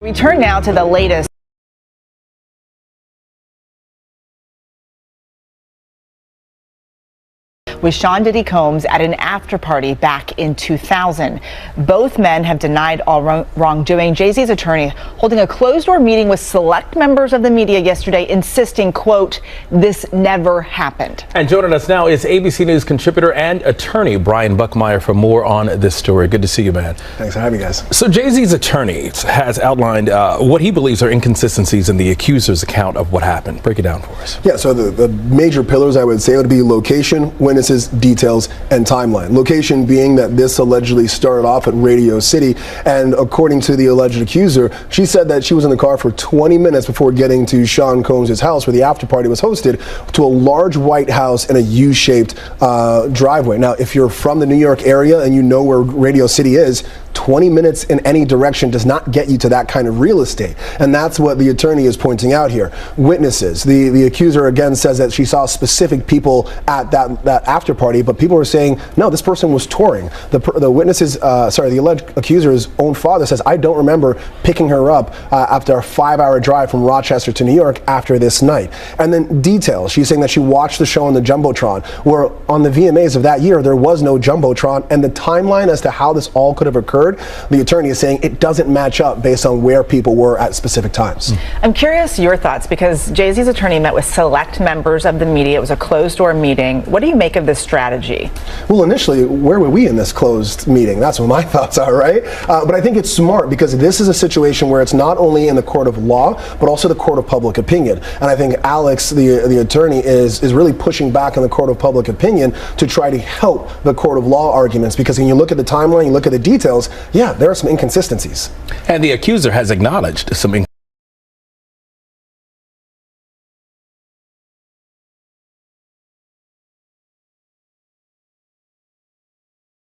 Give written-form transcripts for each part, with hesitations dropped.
We turn now to the latest. With Sean Diddy Combs at an after party back in 2000. Both men have denied all wrongdoing. Jay-Z's attorney holding a closed-door meeting with select members of the media yesterday, insisting, quote, this never happened. And joining us now is ABC News contributor and attorney Brian Buckmeyer for more on this story. Good to see you, man. Thanks for having me, guys. So Jay-Z's attorney has outlined what he believes are inconsistencies in the accuser's account of what happened. Break it down for us. Yeah, so the major pillars I would say would be location, witnesses, details, and timeline. Location being that this allegedly started off at Radio City, and according to the alleged accuser, she said that she was in the car for 20 minutes before getting to Sean Combs' house where the after party was hosted, to a large white house in a U-shaped driveway. Now, if you're from the New York area and you know where Radio City is, 20 minutes in any direction does not get you to that kind of real estate. And that's what the attorney is pointing out here. Witnesses. The accuser again says that she saw specific people at that after party, but people were saying, no, this person was touring. The witnesses, the alleged accuser's own father says, I don't remember picking her up after a 5-hour drive from Rochester to New York after this night. And then details. She's saying that she watched the show on the Jumbotron, where on the VMAs of that year, there was no Jumbotron, and the timeline as to how this all could have occurred, the attorney is saying it doesn't match up based on where people were at specific times. I'm curious your thoughts, because Jay-Z's attorney met with select members of the media. It was a closed-door meeting. What do you make of this strategy? Well, initially, where were we in this closed meeting? That's what my thoughts are, right? But I think it's smart because this is a situation where it's not only in the court of law, but also the court of public opinion. And I think Alex, the attorney, is really pushing back on the court of public opinion to try to help the court of law arguments, because when you look at the timeline, you look at the details, yeah, there are some inconsistencies. And the accuser has acknowledged some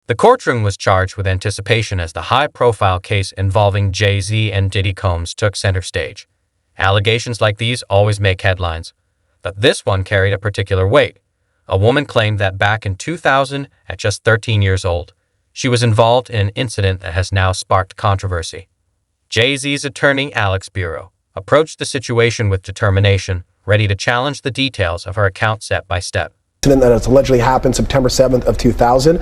The courtroom was charged with anticipation as the high-profile case involving Jay-Z and Diddy Combs took center stage. Allegations like these always make headlines, but this one carried a particular weight. A woman claimed that back in 2000, at just 13 years old, she was involved in an incident that has now sparked controversy. Jay-Z's attorney, Alex Bureau, approached the situation with determination, ready to challenge the details of her account step by step. That has allegedly happened September 7th of 2000.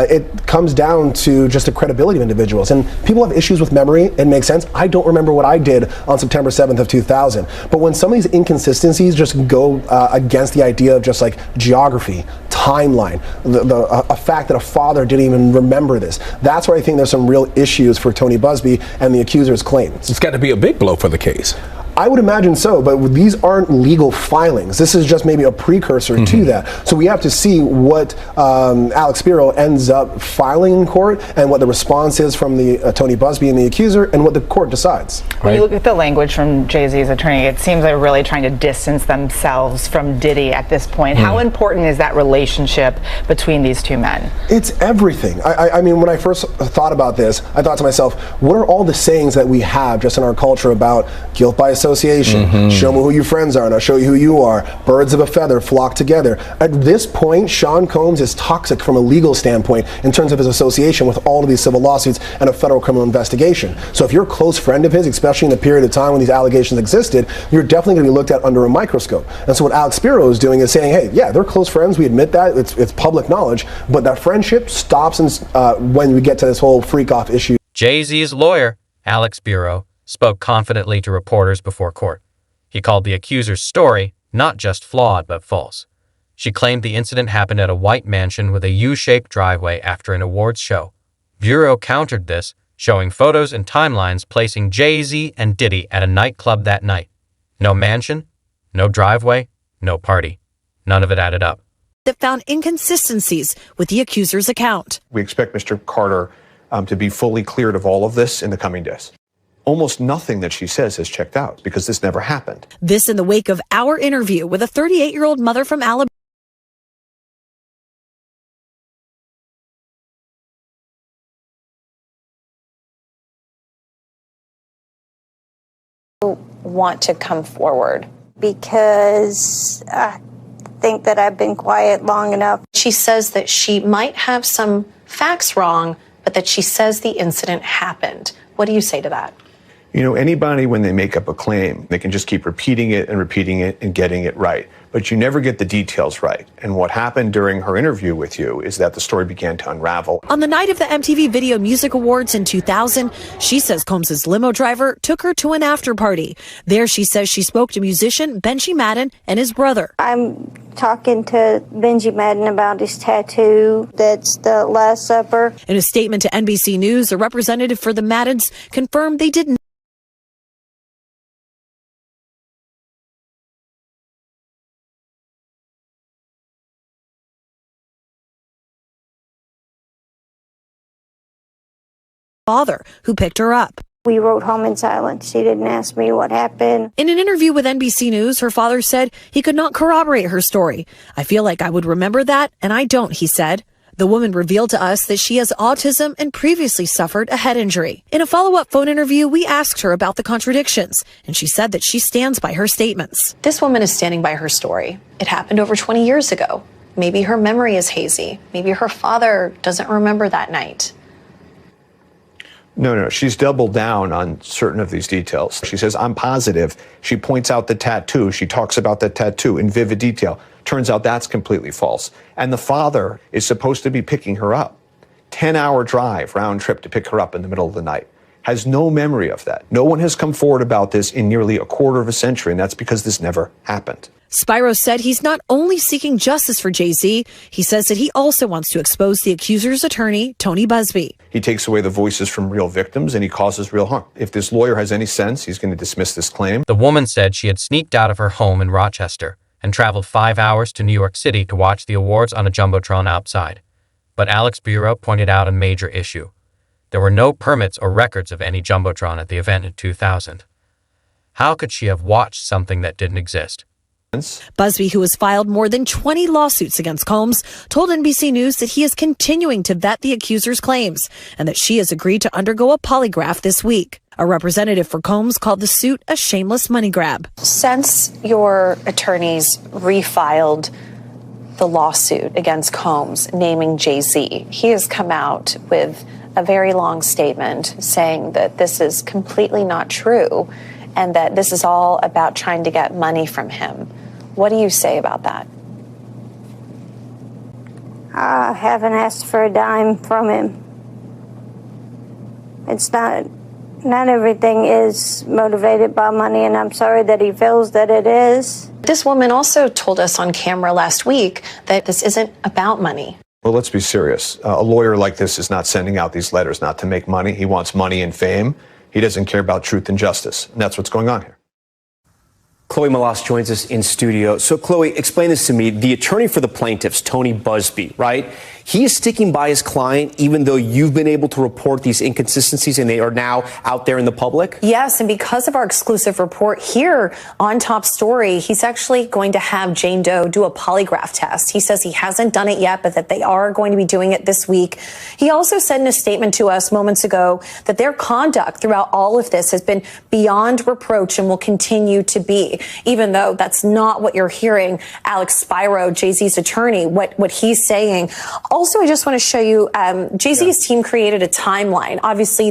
It comes down to just the credibility of individuals, and people have issues with memory. It makes sense. I don't remember what I did on September 7th of 2000, but when some of these inconsistencies just go against the idea of just like geography, timeline, a fact that a father didn't even remember this, that's where I think there's some real issues for Tony Busby and the accuser's claims. It's got to be a big blow for the case. I would imagine so, but these aren't legal filings. This is just maybe a precursor to that. So we have to see what Alex Spiro ends up filing in court and what the response is from the Tony Busby and the accuser and what the court decides. When you look at the language from Jay-Z's attorney, it seems they're really trying to distance themselves from Diddy at this point. How important is that relationship between these two men? It's everything. I mean, when I first thought about this, I thought to myself, what are all the sayings that we have just in our culture about guilt by association, show me who your friends are and I'll show you who you are, birds of a feather flock together. At this point, Sean Combs is toxic from a legal standpoint in terms of his association with all of these civil lawsuits and a federal criminal investigation. So if you're a close friend of his, especially in the period of time when these allegations existed, you're definitely going to be looked at under a microscope. And so what Alex Spiro is doing is saying, hey, yeah, they're close friends, we admit that, it's public knowledge, but that friendship stops when we get to this whole freak-off issue. Jay-Z's lawyer, Alex Bureau, spoke confidently to reporters before court. He called the accuser's story not just flawed but false. She claimed the incident happened at a white mansion with a U-shaped driveway after an awards show. Bureau countered this, showing photos and timelines placing Jay-Z and Diddy at a nightclub that night. No mansion, no driveway, no party. None of it added up. That found inconsistencies with the accuser's account. We expect Mr. Carter to be fully cleared of all of this in the coming days. Almost nothing that she says has checked out because this never happened. This in the wake of our interview with a 38-year-old mother from Alabama. Want to come forward because I think that I've been quiet long enough. She says that she might have some facts wrong, but that she says the incident happened. What do you say to that? You know, anybody, when they make up a claim, they can just keep repeating it and getting it right. But you never get the details right. And what happened during her interview with you is that the story began to unravel. On the night of the MTV Video Music Awards in 2000, she says Combs's limo driver took her to an after party. There she says she spoke to musician Benji Madden and his brother. I'm talking to Benji Madden about his tattoo. That's the Last Supper. In a statement to NBC News, a representative for the Maddens confirmed they didn't father who picked her up. We rode home in silence. She didn't ask me what happened. In an interview with NBC News, her father said he could not corroborate her story. I feel like I would remember that, and I don't, he said. The woman revealed to us that she has autism and previously suffered a head injury. In a follow-up phone interview, we asked her about the contradictions, and she said that she stands by her statements. This woman is standing by her story. It happened over 20 years ago. Maybe her memory is hazy. Maybe her father doesn't remember that night. No, she's doubled down on certain of these details. She says, I'm positive. She points out the tattoo. She talks about the tattoo in vivid detail. Turns out that's completely false. And the father is supposed to be picking her up. 10-hour drive, round trip to pick her up in the middle of the night. Has no memory of that. No one has come forward about this in nearly a quarter of a century, and that's because this never happened. Spyro said he's not only seeking justice for Jay-Z, he says that he also wants to expose the accuser's attorney, Tony Busby. He takes away the voices from real victims and he causes real harm. If this lawyer has any sense, he's going to dismiss this claim. The woman said she had sneaked out of her home in Rochester and traveled 5 hours to New York City to watch the awards on a jumbotron outside. But Alex Bureau pointed out a major issue. There were no permits or records of any jumbotron at the event in 2000. How could she have watched something that didn't exist? Busby, who has filed more than 20 lawsuits against Combs, told NBC News that he is continuing to vet the accuser's claims and that she has agreed to undergo a polygraph this week. A representative for Combs called the suit a shameless money grab. Since your attorneys refiled the lawsuit against Combs naming Jay-Z, he has come out with a very long statement saying that this is completely not true and that this is all about trying to get money from him. What do you say about that? I haven't asked for a dime from him. It's not everything is motivated by money, and I'm sorry that he feels that it is. This woman also told us on camera last week that this isn't about money. Well, let's be serious. A lawyer like this is not sending out these letters not to make money. He wants money and fame. He doesn't care about truth and justice. And that's what's going on here. Chloe Malas joins us in studio. So, Chloe, explain this to me. The attorney for the plaintiffs, Tony Busby, right? He is sticking by his client even though you've been able to report these inconsistencies and they are now out there in the public? Yes, and because of our exclusive report here on Top Story, he's actually going to have Jane Doe do a polygraph test. He says he hasn't done it yet, but that they are going to be doing it this week. He also said in a statement to us moments ago that their conduct throughout all of this has been beyond reproach and will continue to be, even though that's not what you're hearing Alex Spyro, Jay-Z's attorney, what he's saying. Also, I just want to show you, Jay-Z's team created a timeline. Obviously,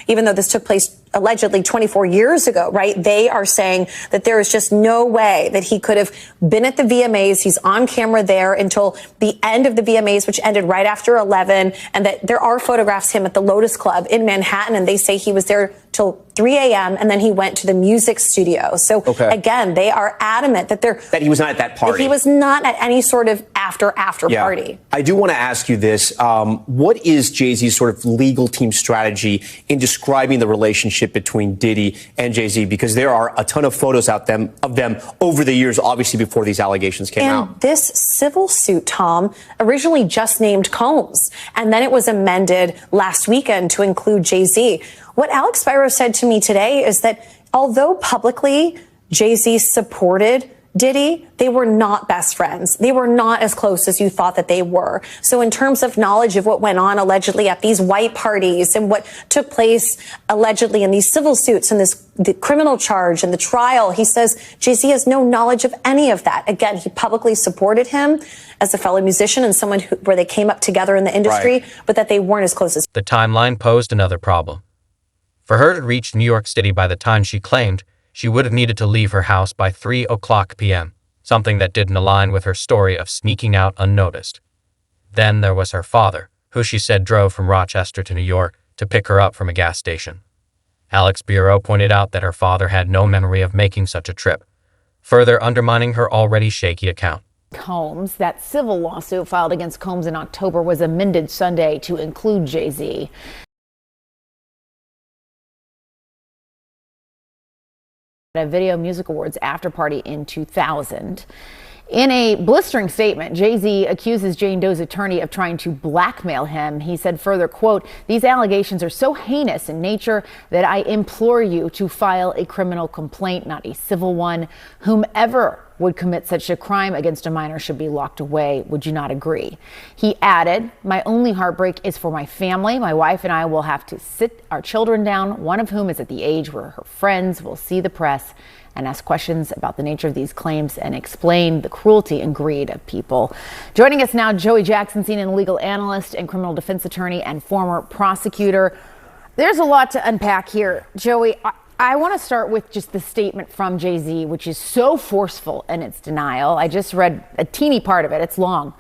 even though this took place allegedly 24 years ago, right? They are saying that there is just no way that he could have been at the VMAs. He's on camera there until the end of the VMAs, which ended right after 11, and that there are photographs of him at the Lotus Club in Manhattan, and they say he was there till 3 a.m. and then he went to the music studio. So again, they are adamant that he was not at that party. That he was not at any sort of after party. I do want to ask you this. What is Jay-Z's sort of legal team strategy in describing the relationship between Diddy and Jay-Z? Because there are a ton of photos of them over the years, obviously before these allegations came out. And this civil suit, Tom, originally just named Combs, and then it was amended last weekend to include Jay-Z. What Alex Spyro said to me today is that although publicly Jay-Z supported Diddy, they were not best friends. They were not as close as you thought that they were. So in terms of knowledge of what went on allegedly at these white parties and what took place allegedly in these civil suits and the criminal charge and the trial, he says Jay-Z has no knowledge of any of that. Again, he publicly supported him as a fellow musician and someone where they came up together in the industry, but that they weren't as close as. The timeline posed another problem. For her to reach New York City by the time she claimed, she would have needed to leave her house by 3:00 p.m., something that didn't align with her story of sneaking out unnoticed. Then there was her father, who she said drove from Rochester to New York to pick her up from a gas station. Alex Bureau pointed out that her father had no memory of making such a trip, further undermining her already shaky account. Combs. That civil lawsuit filed against Combs in October was amended Sunday to include Jay-Z. At a Video Music Awards after party in 2000. In a blistering statement, Jay-Z accuses Jane Doe's attorney of trying to blackmail him. He said further, quote, "These allegations are so heinous in nature that I implore you to file a criminal complaint, not a civil one. Whomever would commit such a crime against a minor should be locked away. Would you not agree?" He added, "My only heartbreak is for my family. My wife and I will have to sit our children down, one of whom is at the age where her friends will see the press and ask questions about the nature of these claims and explain the cruelty and greed of people." Joining us now, Joey Jackson, CNN legal analyst and criminal defense attorney and former prosecutor. There's a lot to unpack here. Joey, I want to start with just the statement from Jay-Z, which is so forceful in its denial. I just read a teeny part of it. It's long,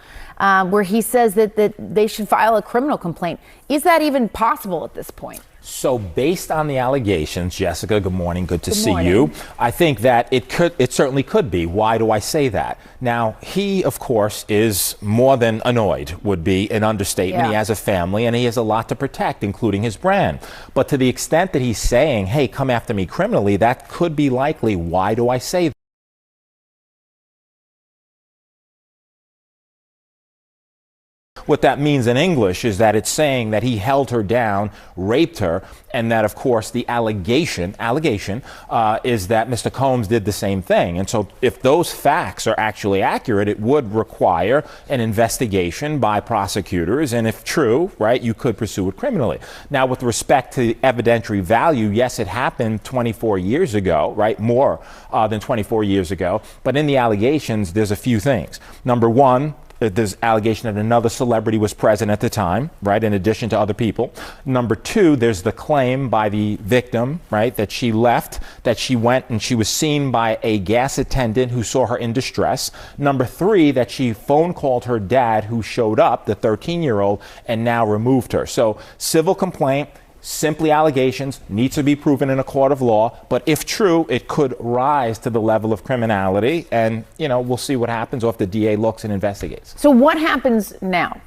where he says that they should file a criminal complaint. Is that even possible at this point? So based on the allegations, Jessica, good morning. Good to see you. I think that it certainly could be. Why do I say that? Now, he, of course, is more than annoyed, would be an understatement. Yeah. He has a family and he has a lot to protect, including his brand. But to the extent that he's saying, hey, come after me criminally, that could be likely. Why do I say that? What that means in English is that it's saying that he held her down, raped her, and that, of course, the allegation is that Mr. Combs did the same thing. And so if those facts are actually accurate, it would require an investigation by prosecutors. And if true, right, you could pursue it criminally. Now, with respect to evidentiary value, yes, it happened 24 years ago, right, more than 24 years ago. But in the allegations, there's a few things. Number one, there's allegation that another celebrity was present at the time, right, in addition to other people. Number two, there's the claim by the victim, right, that she left, that she went and she was seen by a gas attendant who saw her in distress. Number three, that she phone called her dad, who showed up, the 13-year-old, and now removed her. So civil complaint, simply allegations, needs to be proven in a court of law, but if true, it could rise to the level of criminality, and, you know, we'll see what happens or if the DA looks and investigates. So what happens now?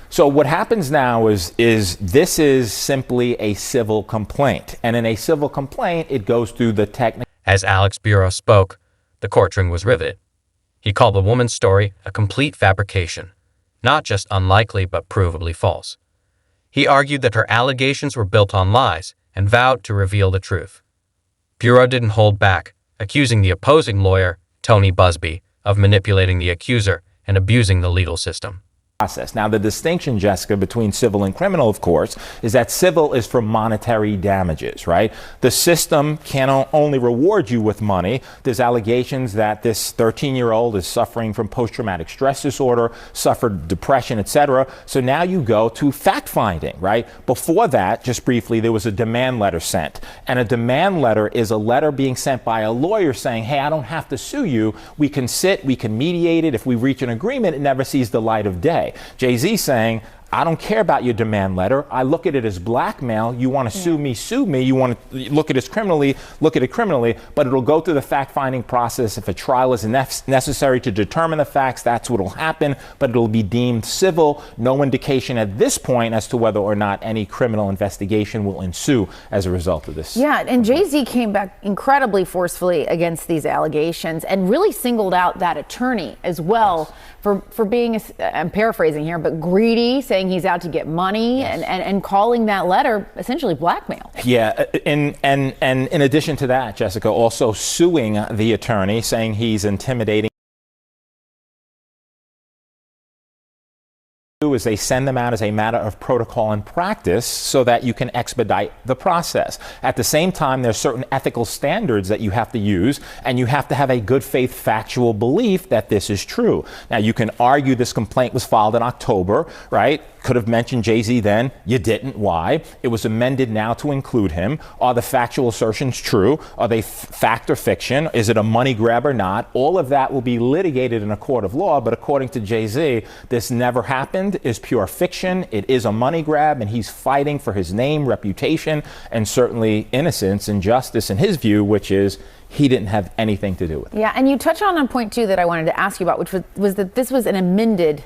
So what happens now is this is simply a civil complaint, and in a civil complaint, it goes through the technical. As Alex Bureau spoke, the courtroom was riveted. He called the woman's story a complete fabrication, not just unlikely but provably false. He argued that her allegations were built on lies and vowed to reveal the truth. Bureau didn't hold back, accusing the opposing lawyer, Tony Busby, of manipulating the accuser and abusing the legal system. Process. Now, the distinction, Jessica, between civil and criminal, of course, is that civil is for monetary damages, right? The system can only reward you with money. There's allegations that this 13-year-old is suffering from post-traumatic stress disorder, suffered depression, etc. So now you go to fact-finding, right? Before that, just briefly, there was a demand letter sent. And a demand letter is a letter being sent by a lawyer saying, hey, I don't have to sue you. We can sit, we can mediate it. If we reach an agreement, it never sees the light of day. Jay-Z saying, I don't care about your demand letter. I look at it as blackmail. You want to sue me, sue me. You want to look at it criminally, look at it criminally, but it'll go through the fact-finding process. If a trial is necessary to determine the facts, that's what will happen, but it'll be deemed civil. No indication at this point as to whether or not any criminal investigation will ensue as a result of this. Yeah, and Jay-Z came back incredibly forcefully against these allegations and really singled out that attorney as well for being, I'm paraphrasing here, but greedy, saying he's out to get money, and calling that letter essentially blackmail. Yeah, and in addition to that, Jessica, also suing the attorney, saying he's intimidating is they send them out as a matter of protocol and practice so that you can expedite the process. At the same time, there's certain ethical standards that you have to use, and you have to have a good faith factual belief that this is true. Now, you can argue this complaint was filed in October, right? Could have mentioned Jay-Z then. You didn't. Why? It was amended now to include him. Are the factual assertions true? Are they fact or fiction? Is it a money grab or not? All of that will be litigated in a court of law, but according to Jay-Z, this never happened, is pure fiction. It is a money grab, and he's fighting for his name, reputation, and certainly innocence and justice in his view, which is he didn't have anything to do with it. Yeah, and you touched on a point, too, that I wanted to ask you about, which was that this was an amendment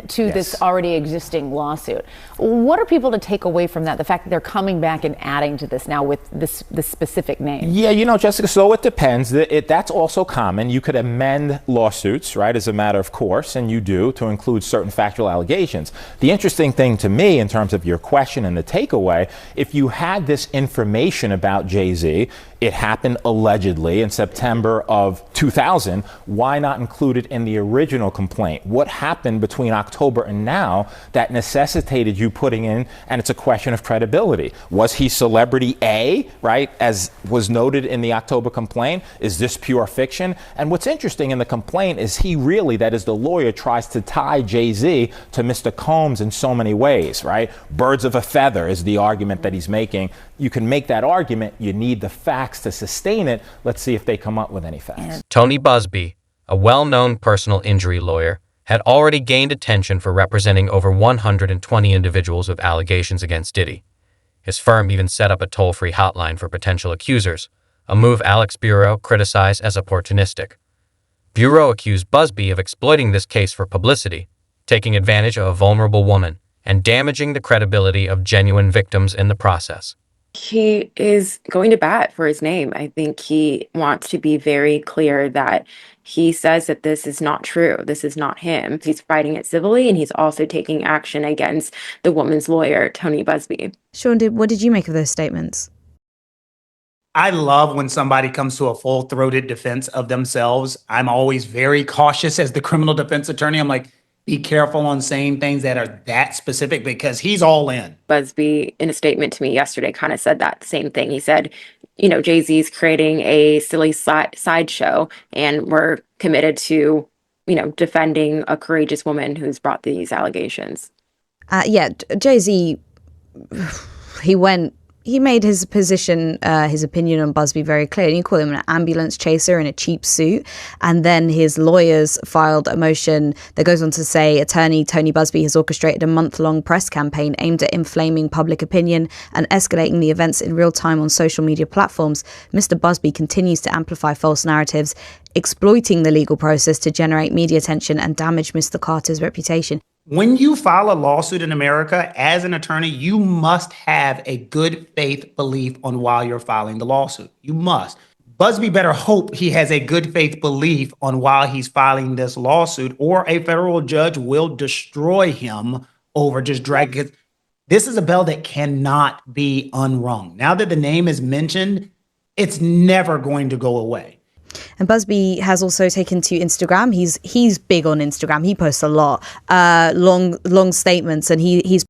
to this already existing lawsuit. What are people to take away from that? The fact that they're coming back and adding to this now with this specific name? Yeah, you know, Jessica, so it depends. That's also common. You could amend lawsuits, right, as a matter of course, and you do, to include certain factual allegations. The interesting thing to me in terms of your question and the takeaway, if you had this information about Jay-Z, it happened allegedly in September of 2000, why not include it in the original complaint? What happened between October and now that necessitated you putting in, and it's a question of credibility. Was he celebrity A, right, as was noted in the October complaint? Is this pure fiction? And what's interesting in the complaint is he really, that is the lawyer, tries to tie Jay-Z to Mr. Combs in so many ways, right? Birds of a feather is the argument that he's making. You can make that argument. You need the facts to sustain it. Let's see if they come up with any facts. Tony Busby, a well-known personal injury lawyer, had already gained attention for representing over 120 individuals with allegations against Diddy. His firm even set up a toll-free hotline for potential accusers, a move Alex Bureau criticized as opportunistic. Bureau accused Busby of exploiting this case for publicity, taking advantage of a vulnerable woman, and damaging the credibility of genuine victims in the process. He is going to bat for his name. I think he wants to be very clear that he says that this is not true. This is not him. He's fighting it civilly, and he's also taking action against the woman's lawyer, Tony Busby. Sean, what did you make of those statements? I love when somebody comes to a full-throated defense of themselves. I'm always very cautious as the criminal defense attorney. I'm like, be careful on saying things that are that specific because he's all in. Busby, in a statement to me yesterday, kind of said that same thing. He said, you know, Jay-Z's creating a silly sideshow, and we're committed to, you know, defending a courageous woman who's brought these allegations. Jay-Z, he made his position, his opinion on Busby very clear. You call him an ambulance chaser in a cheap suit. And then his lawyers filed a motion that goes on to say attorney Tony Busby has orchestrated a month-long press campaign aimed at inflaming public opinion and escalating the events in real time on social media platforms. Mr. Busby continues to amplify false narratives, exploiting the legal process to generate media attention and damage Mr. Carter's reputation. When you file a lawsuit in America, as an attorney, you must have a good faith belief on why you're filing the lawsuit. You must. Busby better hope he has a good faith belief on why he's filing this lawsuit, or a federal judge will destroy him over just dragging it. This is a bell that cannot be unrung. Now that the name is mentioned, it's never going to go away. And Busby has also taken to Instagram. He's big on Instagram. He posts a lot, long statements, and he's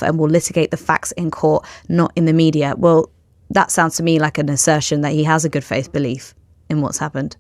and will litigate the facts in court, not in the media. Well, that sounds to me like an assertion that he has a good faith belief in what's happened.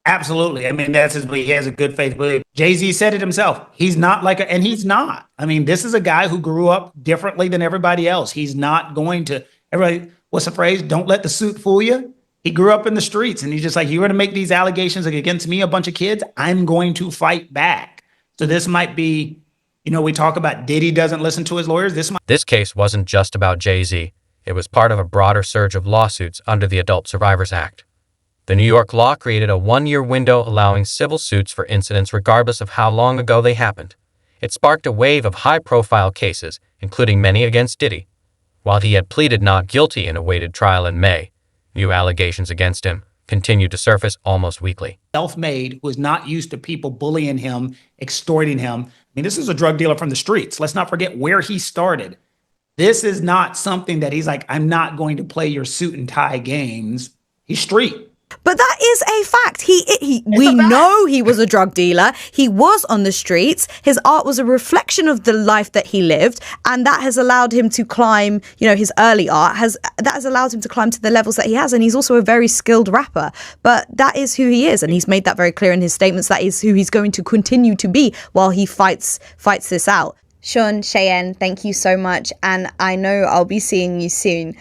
Absolutely. I mean, that's his belief. He has a good faith belief. Jay-Z said it himself. He's not like and he's not. I mean, this is a guy who grew up differently than everybody else. He's not going to, everybody, what's the phrase? Don't let the suit fool you. He grew up in the streets, and he's just like, you're going to make these allegations against me, a bunch of kids, I'm going to fight back. So this might be, you know, we talk about Diddy doesn't listen to his lawyers. This case wasn't just about Jay-Z. It was part of a broader surge of lawsuits under the Adult Survivors Act. The New York law created a 1-year window allowing civil suits for incidents regardless of how long ago they happened. It sparked a wave of high-profile cases, including many against Diddy. While he had pleaded not guilty in a awaited trial in May, new allegations against him continued to surface almost weekly. Self-made, who is not used to people bullying him, extorting him. I mean, this is a drug dealer from the streets. Let's not forget where he started. This is not something that he's like, I'm not going to play your suit and tie games. He's street. But that is a fact. We know he was a drug dealer. He was on the streets. His art was a reflection of the life that he lived, and that has allowed him to climb, his early art has allowed him to climb to the levels that he has. And he's also a very skilled rapper. But that is who he is, and he's made that very clear in his statements. That is who he's going to continue to be while he fights this out. Sean, Cheyenne, thank you so much, and I know I'll be seeing you soon.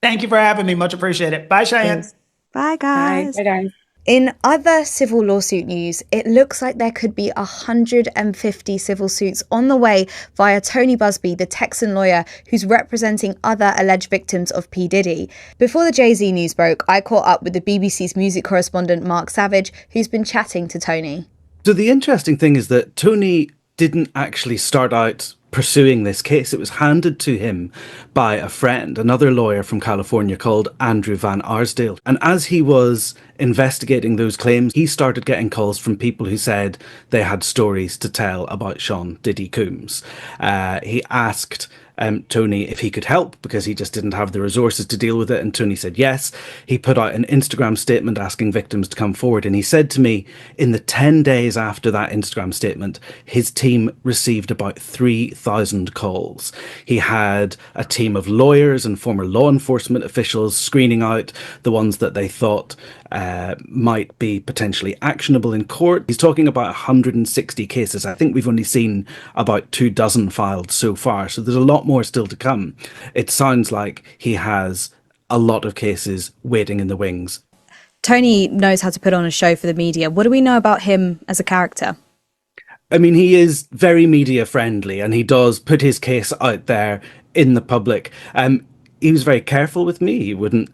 Thank you for having me. Much appreciated. Bye, Cheyenne. Thanks. Bye, guys. Bye, guys. In other civil lawsuit news, it looks like there could be 150 civil suits on the way via Tony Busby, the Texan lawyer who's representing other alleged victims of P. Diddy. Before the Jay-Z news broke, I caught up with the BBC's music correspondent Mark Savage, who's been chatting to Tony. So the interesting thing is that Tony didn't actually start out pursuing this case. It was handed to him by a friend, another lawyer from California called Andrew Van Arsdale. And as he was investigating those claims, he started getting calls from people who said they had stories to tell about Sean Diddy Combs. He asked Tony if he could help because he just didn't have the resources to deal with it, and Tony said yes. He put out an Instagram statement asking victims to come forward, and he said to me in the 10 days after that Instagram statement, his team received about 3,000 calls. He had a team of lawyers and former law enforcement officials screening out the ones that they thought might be potentially actionable in court. He's talking about 160 cases. I think we've only seen about 24 filed so far, so there's a lot more still to come. It sounds like he has a lot of cases waiting in the wings. Tony knows how to put on a show for the media. What do we know about him as a character? I mean, he is very media friendly and he does put his case out there in the public. He was very careful with me. He wouldn't,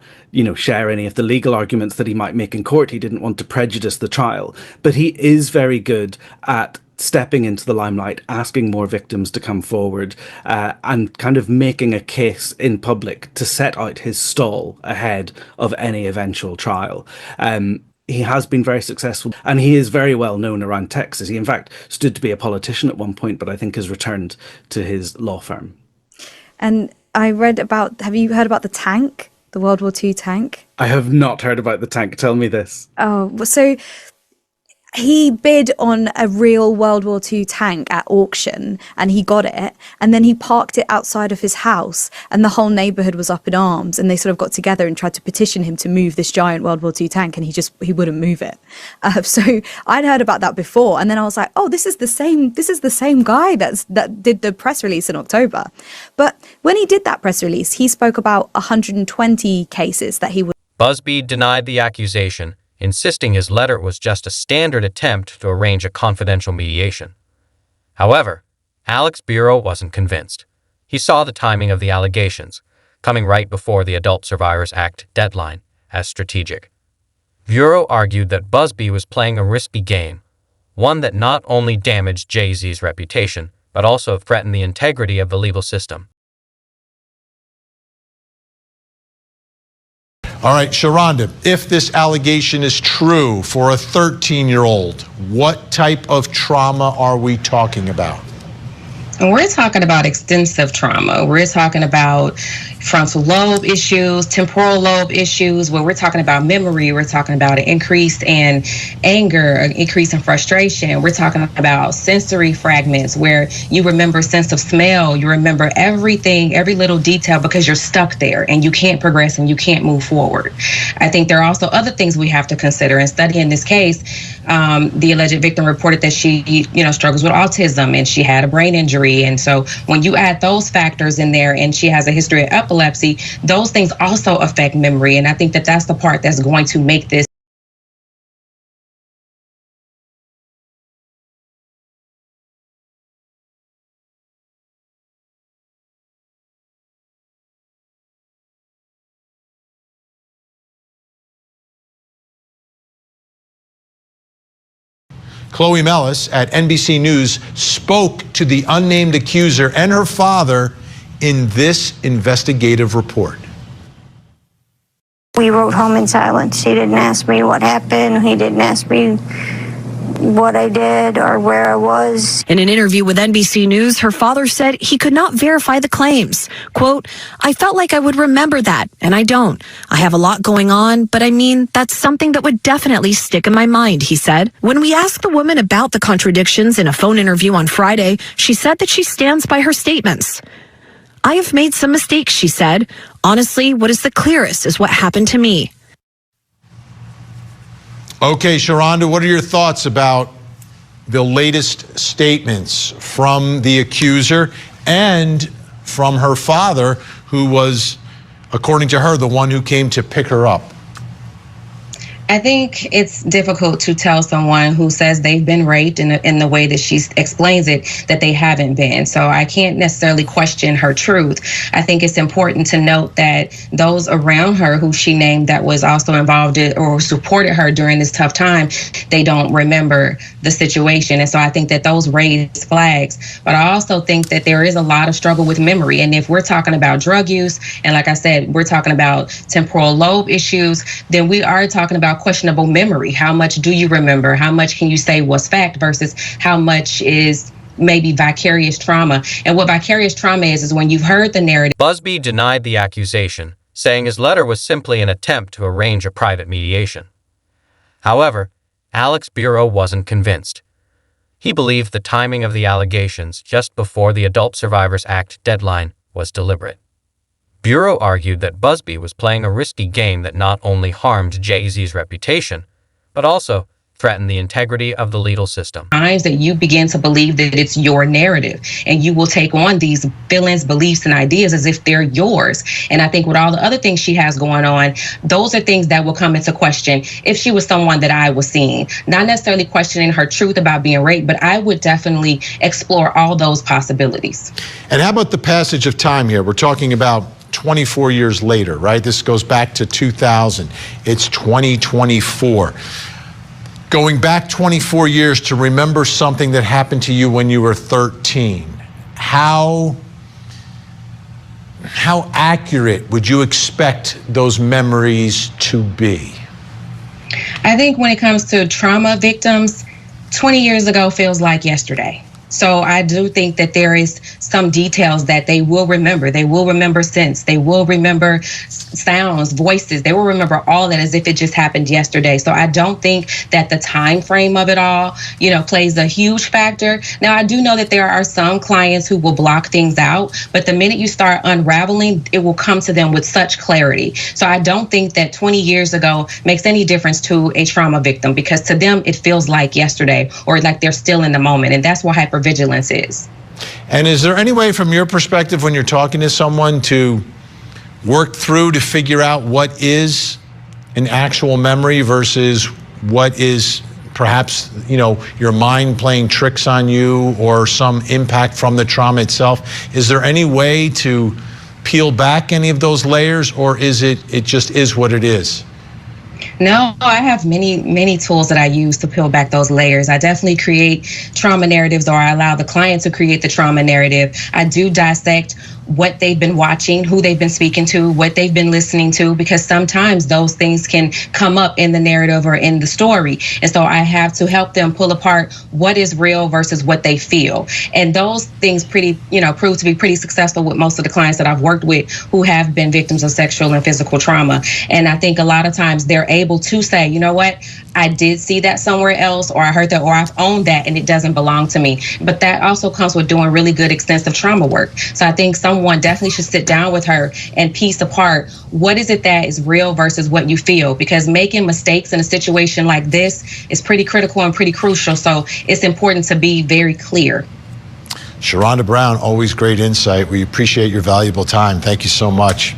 share any of the legal arguments that he might make in court. He didn't want to prejudice the trial. But he is very good at stepping into the limelight, asking more victims to come forward, and kind of making a case in public to set out his stall ahead of any eventual trial. He has been very successful and he is very well known around Texas. He, in fact, stood to be a politician at one point, but I think has returned to his law firm. And I read about, have you heard about the tank, the World War II tank? I have not heard about the tank. Tell me this. Oh, so he bid on a real World War II tank at auction and he got it, and then he parked it outside of his house and the whole neighborhood was up in arms, and they sort of got together and tried to petition him to move this giant World War II tank, and he wouldn't move it. So I'd heard about that before, and then I was like, oh, this is the same guy that did the press release in October. But when he did that press release, he spoke about 120 cases that he would. Busby denied the accusation, insisting his letter was just a standard attempt to arrange a confidential mediation. However, Alex Bureau wasn't convinced. He saw the timing of the allegations, coming right before the Adult Survivors Act deadline, as strategic. Bureau argued that Busby was playing a risky game, one that not only damaged Jay-Z's reputation, but also threatened the integrity of the legal system. All right, Sharonda, if this allegation is true for a 13-year-old, what type of trauma are we talking about? We're talking about extensive trauma. We're talking about frontal lobe issues, temporal lobe issues, where we're talking about memory. We're talking about an increase in anger, an increase in frustration. We're talking about sensory fragments where you remember sense of smell. You remember everything, every little detail, because you're stuck there and you can't progress and you can't move forward. I think there are also other things we have to consider. In studying this case, the alleged victim reported that she, struggles with autism and she had a brain injury. And so when you add those factors in there and she has a history of epilepsy, those things also affect memory. And I think that that's the part that's going to make this Chloe Mellis at NBC News spoke to the unnamed accuser and her father in this investigative report. We rode home in silence. He didn't ask me what happened. He didn't ask me what I did or where I was. In an interview with NBC News, her father said he could not verify the claims. Quote, I felt like I would remember that, and I don't. I have a lot going on, but I mean, that's something that would definitely stick in my mind, he said. When we asked the woman about the contradictions in a phone interview on Friday, she said that she stands by her statements. I have made some mistakes, she said. Honestly, what is the clearest is what happened to me. Okay, Sharonda, what are your thoughts about the latest statements from the accuser and from her father, who was, according to her, the one who came to pick her up? I think it's difficult to tell someone who says they've been raped in the way that she explains it that they haven't been. So I can't necessarily question her truth. I think it's important to note that those around her who she named that was also involved in or supported her during this tough time, they don't remember the situation. And so I think that those raise flags. But I also think that there is a lot of struggle with memory. And if we're talking about drug use, and like I said, we're talking about temporal lobe issues, then we are talking about questionable memory. How much do you remember? How much can you say was fact versus how much is maybe vicarious trauma? And what vicarious trauma is when you've heard the narrative. Busby denied the accusation, saying his letter was simply an attempt to arrange a private mediation. However, Alex Bureau wasn't convinced. He believed the timing of the allegations just before the Adult Survivors Act deadline was deliberate. Bureau argued that Busby was playing a risky game that not only harmed Jay-Z's reputation, but also threatened the integrity of the legal system. Times that you begin to believe that it's your narrative and you will take on these feelings, beliefs, and ideas as if they're yours. And I think with all the other things she has going on, those are things that will come into question if she was someone that I was seeing. Not necessarily questioning her truth about being raped, but I would definitely explore all those possibilities. And how about the passage of time here? We're talking about 24 years later, right? This goes back to 2000. It's 2024. Going back 24 years to remember something that happened to you when you were 13. How accurate would you expect those memories to be? I think when it comes to trauma victims, 20 years ago feels like yesterday. So I do think that there is some details that they will remember. They will remember scents. They will remember sounds, voices. They will remember all that as if it just happened yesterday. So I don't think that the time frame of it all, plays a huge factor. Now, I do know that there are some clients who will block things out, but the minute you start unraveling, it will come to them with such clarity. So I don't think that 20 years ago makes any difference to a trauma victim, because to them, it feels like yesterday or like they're still in the moment. And that's what hypervigilance is. And is there any way from your perspective when you're talking to someone to work through to figure out what is an actual memory versus what is perhaps, your mind playing tricks on you or some impact from the trauma itself? Is there any way to peel back any of those layers, or is it just is what it is? No, I have many tools that I use to peel back those layers. I definitely create trauma narratives, or I allow the client to create the trauma narrative. I do dissect what they've been watching, who they've been speaking to, what they've been listening to, because sometimes those things can come up in the narrative or in the story. And so I have to help them pull apart what is real versus what they feel. And those things prove to be pretty successful with most of the clients that I've worked with who have been victims of sexual and physical trauma. And I think a lot of times they're able to say, you know what, I did see that somewhere else, or I heard that, or I've owned that and it doesn't belong to me. But that also comes with doing really good extensive trauma work. So I think someone definitely should sit down with her and piece apart what is it that is real versus what you feel, because making mistakes in a situation like this is pretty critical and pretty crucial. So it's important to be very clear. Sharonda Brown, always great insight. We appreciate your valuable time. Thank you so much.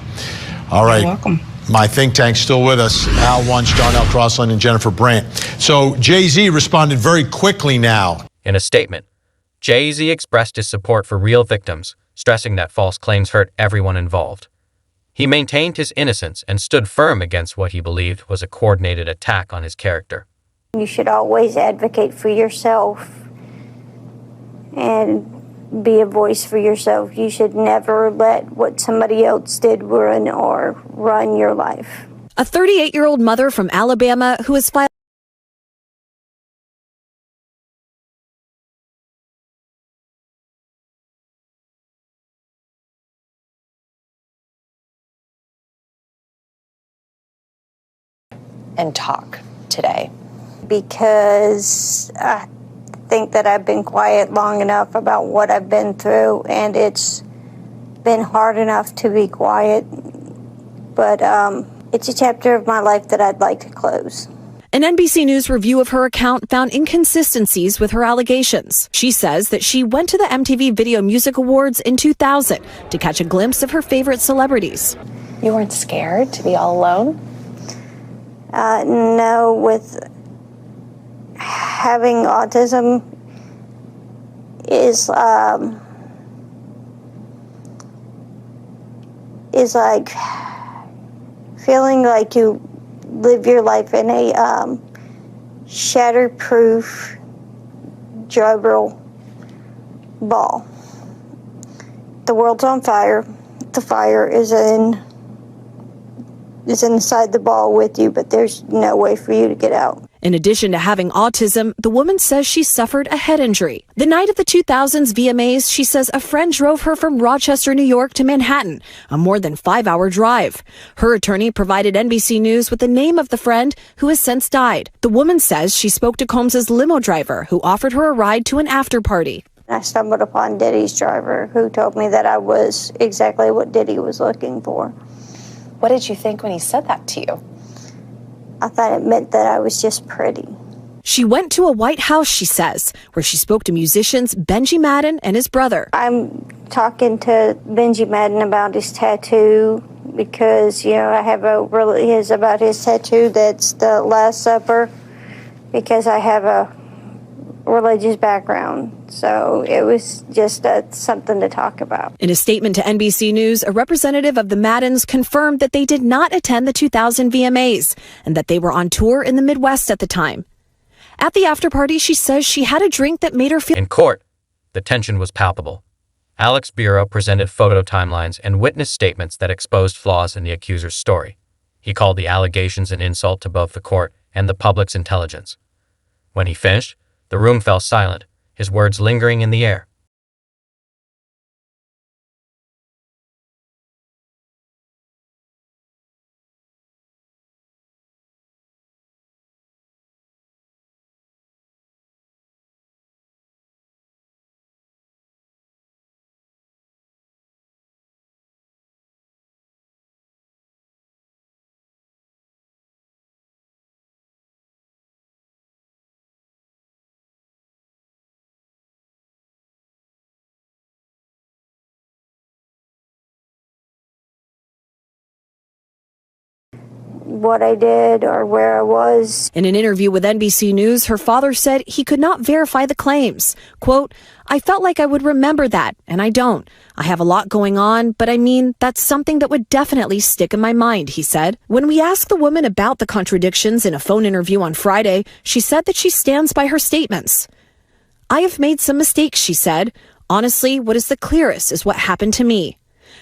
All right. You're welcome. My think tank still with us, Al Wunsch, Darnell Crossland, and Jennifer Brandt. So Jay-Z responded very quickly now. In a statement, Jay-Z expressed his support for real victims, stressing that false claims hurt everyone involved. He maintained his innocence and stood firm against what he believed was a coordinated attack on his character. You should always advocate for yourself and be a voice for yourself. You should never let what somebody else did ruin or run your life. A 38-year-old mother from Alabama who has filed and talk today? Because I think that I've been quiet long enough about what I've been through, and it's been hard enough to be quiet. But it's a chapter of my life that I'd like to close. An NBC News review of her account found inconsistencies with her allegations. She says that she went to the MTV Video Music Awards in 2000 to catch a glimpse of her favorite celebrities. You weren't scared to be all alone? No, with having autism is like feeling like you live your life in a shatterproof gerbil ball. The world's on fire. The fire is inside the ball with you, but there's no way for you to get out. In addition to having autism, the woman says she suffered a head injury. The night of the 2000s VMAs, she says a friend drove her from Rochester, New York to Manhattan, a more than 5-hour drive. Her attorney provided NBC News with the name of the friend who has since died. The woman says she spoke to Combs's limo driver who offered her a ride to an after party. I stumbled upon Diddy's driver who told me that I was exactly what Diddy was looking for. What did you think when he said that to you? I thought it meant that I was just pretty. She went to a White House, she says, where she spoke to musicians Benji Madden and his brother. I'm talking to Benji Madden about his tattoo because, I have about his tattoo that's the Last Supper because I have a religious background. So it was just something to talk about. In a statement to NBC News, a representative of the Maddens confirmed that they did not attend the 2000 VMAs and that they were on tour in the Midwest at the time. At the after party, she says she had a drink that made her feel... In court, the tension was palpable. Alex Bureau presented photo timelines and witness statements that exposed flaws in the accuser's story. He called the allegations an insult to both the court and the public's intelligence. When he finished, the room fell silent, his words lingering in the air. What I did or where I was. In an interview with NBC News, her father said he could not verify the claims. Quote, I felt like I would remember that, and I don't. I have a lot going on, but that's something that would definitely stick in my mind, he said. When we asked the woman about the contradictions in a phone interview on Friday, she said that she stands by her statements. I have made some mistakes, she said. Honestly, what is the clearest is what happened to me.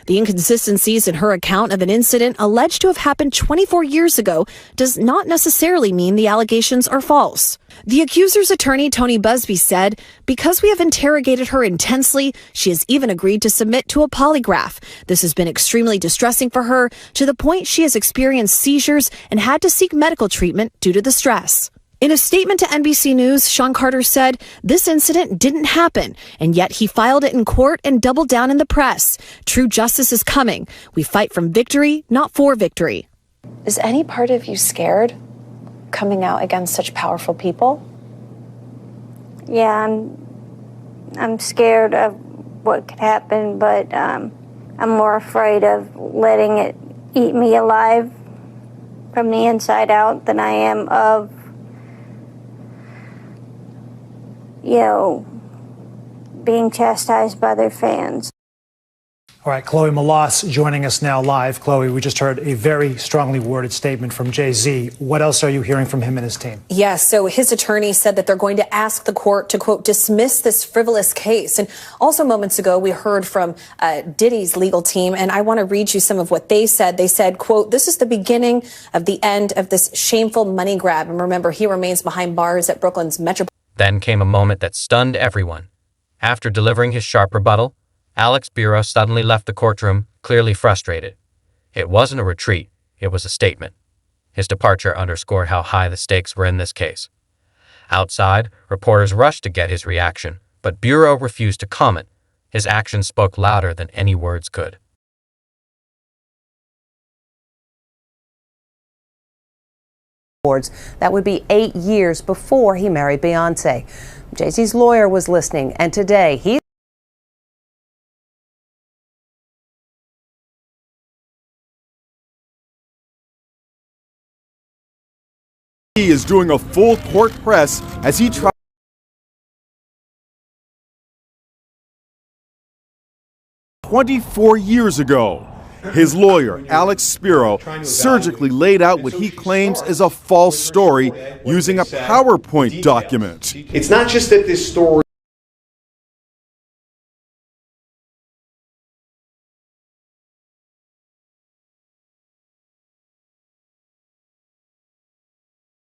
The inconsistencies in her account of an incident alleged to have happened 24 years ago does not necessarily mean the allegations are false. The accuser's attorney, Tony Busby, said, because we have interrogated her intensely, she has even agreed to submit to a polygraph. This has been extremely distressing for her to the point she has experienced seizures and had to seek medical treatment due to the stress. In a statement to NBC News, Sean Carter said, this incident didn't happen, and yet he filed it in court and doubled down in the press. True justice is coming. We fight from victory, not for victory. Is any part of you scared coming out against such powerful people? Yeah, I'm scared of what could happen, but I'm more afraid of letting it eat me alive from the inside out than I am of being chastised by their fans. All right, Chloe Malas joining us now live. Chloe, we just heard a very strongly worded statement from Jay-Z. What else are you hearing from him and his team? Yes, so his attorney said that they're going to ask the court to, quote, dismiss this frivolous case. And also moments ago, we heard from Diddy's legal team, and I want to read you some of what they said. They said, quote, this is the beginning of the end of this shameful money grab. And remember, he remains behind bars at Brooklyn's Metropolitan. Then came a moment that stunned everyone. After delivering his sharp rebuttal, Alex Spiro suddenly left the courtroom, clearly frustrated. It wasn't a retreat, it was a statement. His departure underscored how high the stakes were in this case. Outside, reporters rushed to get his reaction, but Bureau refused to comment. His actions spoke louder than any words could. That would be 8 years before he married Beyonce. Jay-Z's lawyer was listening, and today he is doing a full court press as he tries 24 years ago. His lawyer, Alex Spiro, surgically laid out what he claims is a false story using a PowerPoint document. It's not just that this story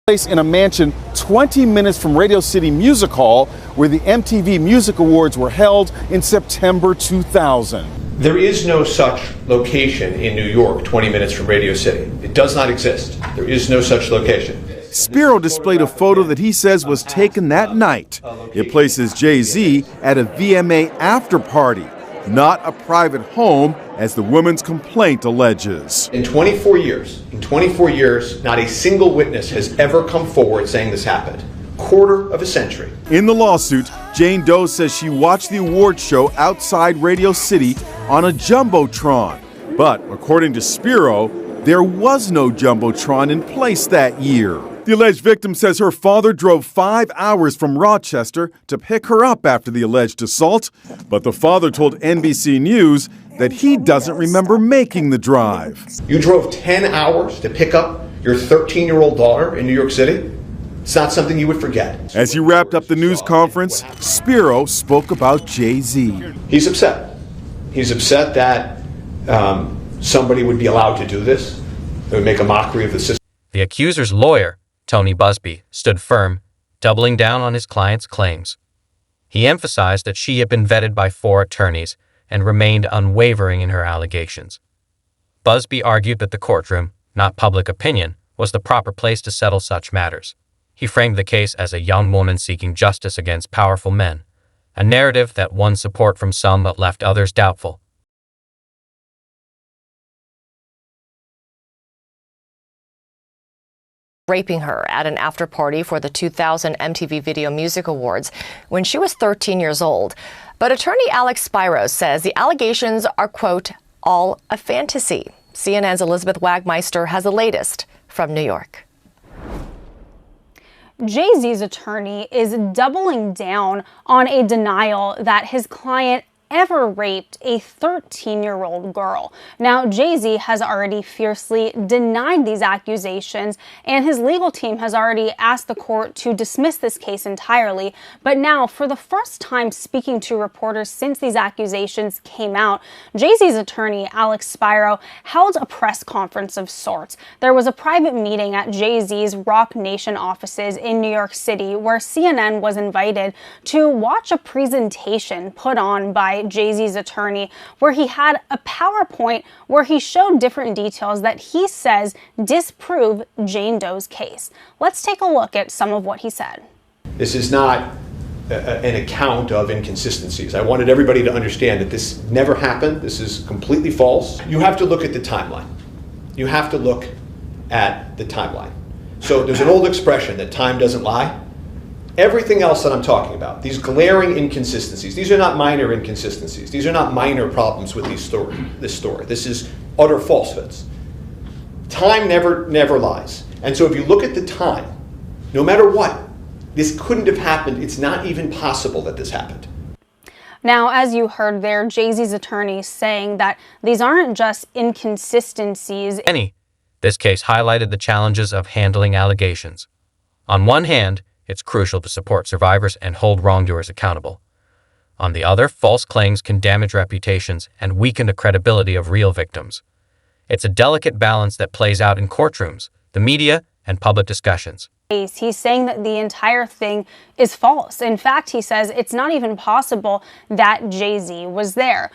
place in a mansion 20 minutes from Radio City Music Hall, where the MTV Music Awards were held in September 2000. There is no such location in New York, 20 minutes from Radio City. It does not exist. There is no such location. Spiro displayed a photo that he says was taken that night. It places Jay-Z at a VMA after party, not a private home, as the woman's complaint alleges. In 24 years, not a single witness has ever come forward saying this happened. Quarter of a century. In the lawsuit, Jane Doe says she watched the award show outside Radio City on a Jumbotron. But according to Spiro, there was no Jumbotron in place that year. The alleged victim says her father drove 5 hours from Rochester to pick her up after the alleged assault, but the father told NBC News that he doesn't remember making the drive. You drove 10 hours to pick up your 13-year-old daughter in New York City? It's not something you would forget. As he wrapped up the news conference, Spiro spoke about Jay-Z. He's upset. He's upset that somebody would be allowed to do this. It would make a mockery of the system. The accuser's lawyer, Tony Busby, stood firm, doubling down on his client's claims. He emphasized that she had been vetted by 4 attorneys and remained unwavering in her allegations. Busby argued that the courtroom, not public opinion, was the proper place to settle such matters. He framed the case as a young woman seeking justice against powerful men, a narrative that won support from some but left others doubtful. Raping her at an after party for the 2000 MTV Video Music Awards when she was 13 years old. But attorney Alex Spiro says the allegations are, quote, all a fantasy. CNN's Elizabeth Wagmeister has the latest from New York. Jay-Z's attorney is doubling down on a denial that his client ever raped a 13-year-old girl. Now, Jay-Z has already fiercely denied these accusations, and his legal team has already asked the court to dismiss this case entirely. But now, for the first time speaking to reporters since these accusations came out, Jay-Z's attorney, Alex Spiro, held a press conference of sorts. There was a private meeting at Jay-Z's Rock Nation offices in New York City where CNN was invited to watch a presentation put on by Jay-Z's attorney, where he had a PowerPoint where he showed different details that he says disprove Jane Doe's case. Let's take a look at some of what he said. This is not an account of inconsistencies. I wanted everybody to understand that this never happened. This is completely false. You have to look at the timeline. You have to look at the timeline. So there's an old expression that time doesn't lie. Everything else that I'm talking about, these glaring inconsistencies, these are not minor inconsistencies. These are not minor problems with this story. This is utter falsehoods. Time never lies. And so if you look at the time, no matter what, this couldn't have happened. It's not even possible that this happened. Now, as you heard there, Jay-Z's attorney saying that these aren't just inconsistencies. This case highlighted the challenges of handling allegations. On one hand, it's crucial to support survivors and hold wrongdoers accountable. On the other, false claims can damage reputations and weaken the credibility of real victims. It's a delicate balance that plays out in courtrooms, the media, and public discussions. He's saying that the entire thing is false. In fact, he says it's not even possible that Jay-Z was there.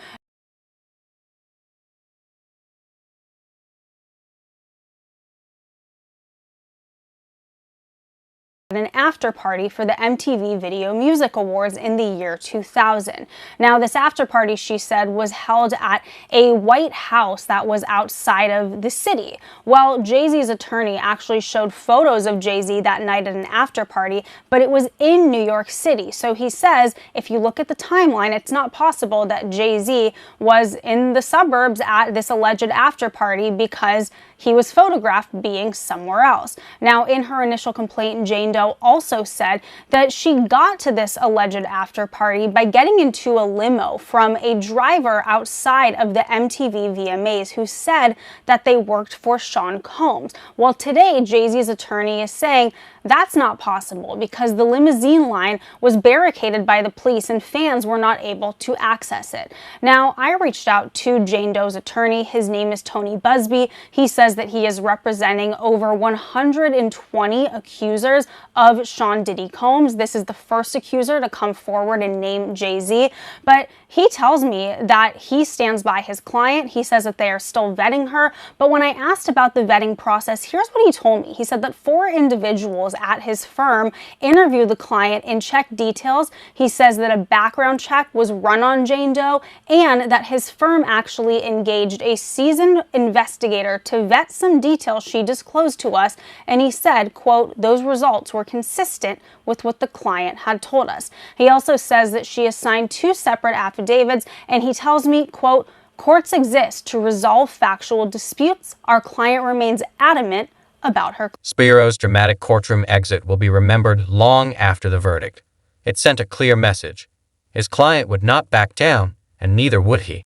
An after party for the MTV Video Music Awards in the year 2000. Now, this after party, she said, was held at a White House that was outside of the city. Well, Jay-Z's attorney actually showed photos of Jay-Z that night at an after party, but it was in New York City. So he says, if you look at the timeline, it's not possible that Jay-Z was in the suburbs at this alleged after party because he was photographed being somewhere else. Now, in her initial complaint, Jane Doe also said that she got to this alleged after party by getting into a limo from a driver outside of the MTV VMAs who said that they worked for Sean Combs. Well, today, Jay-Z's attorney is saying that's not possible because the limousine line was barricaded by the police and fans were not able to access it. Now, I reached out to Jane Doe's attorney. His name is Tony Busby. He says that he is representing over 120 accusers of Sean Diddy Combs. This is the first accuser to come forward and name Jay-Z, but he tells me that he stands by his client. He says that they are still vetting her, but when I asked about the vetting process, here's what he told me. He said that 4 individuals at his firm interviewed the client and checked details. He says that a background check was run on Jane Doe and that his firm actually engaged a seasoned investigator to vet some details she disclosed to us, and he said, quote, those results were consistent with what the client had told us. He also says that she has signed 2 separate affidavits, and he tells me, quote, courts exist to resolve factual disputes. Our client remains adamant about her. Spiro's dramatic courtroom exit will be remembered long after the verdict. It sent a clear message. His client would not back down, and neither would he.